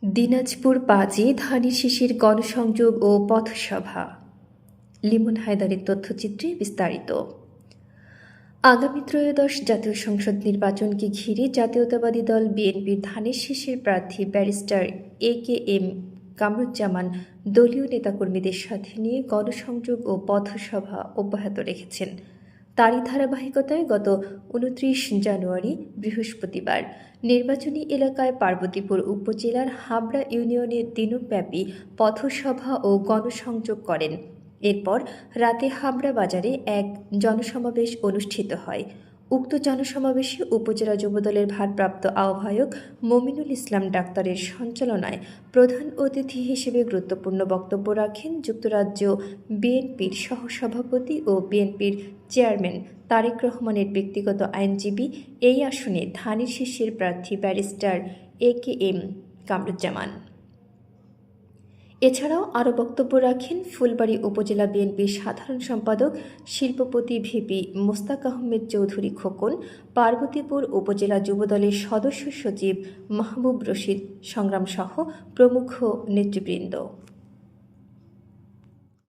দিনাজপুর ৫-এ ধানের শীষের গণসংযোগ ও পথসভা। লিমন হায়দারের তথ্যচিত্রে বিস্তারিত। আগামী ত্রয়োদশ জাতীয় সংসদ নির্বাচনকে ঘিরে জাতীয়তাবাদী দল বিএনপির ধানের শীষের প্রার্থী ব্যারিস্টার AKM কামরুজ্জামান দলীয় নেতাকর্মীদের সাথে নিয়ে গণসংযোগ ও পথসভা অব্যাহত রেখেছেন। তারই ধারাবাহিকতায় গত ২৯ জানুয়ারি বৃহস্পতিবার নির্বাচনী এলাকায় পার্বতীপুর উপজেলার হাবড়া ইউনিয়নের দিনব্যাপী পথসভা ও গণসংযোগ করেন। এরপর রাতে হাবড়া বাজারে এক জনসমাবেশ অনুষ্ঠিত হয়। উক্ত জনসমাবেশে উপজেলা যুবদলের ভারপ্রাপ্ত আহ্বায়ক মমিনুল ইসলাম ডাক্তারের সঞ্চালনায় প্রধান অতিথি হিসেবে গুরুত্বপূর্ণ বক্তব্য রাখেন যুক্তরাজ্য বিএনপির সহসভাপতি ও বিএনপির চেয়ারম্যান তারেক রহমানের ব্যক্তিগত আইনজীবী, এই আসনে ধানের শীষের প্রার্থী ব্যারিস্টার AKM কামরুজ্জামান। এছাড়াও আরও বক্তব্য রাখেন ফুলবাড়ী উপজেলা বিএনপির সাধারণ সম্পাদক শিল্পপতি ভিপি মোস্তাক আহমেদ চৌধুরী খোকন, পার্বতীপুর উপজেলা যুবদলের সদস্য সচিব মাহবুব রশিদ সংগ্রামসহ প্রমুখ নেতৃবৃন্দ।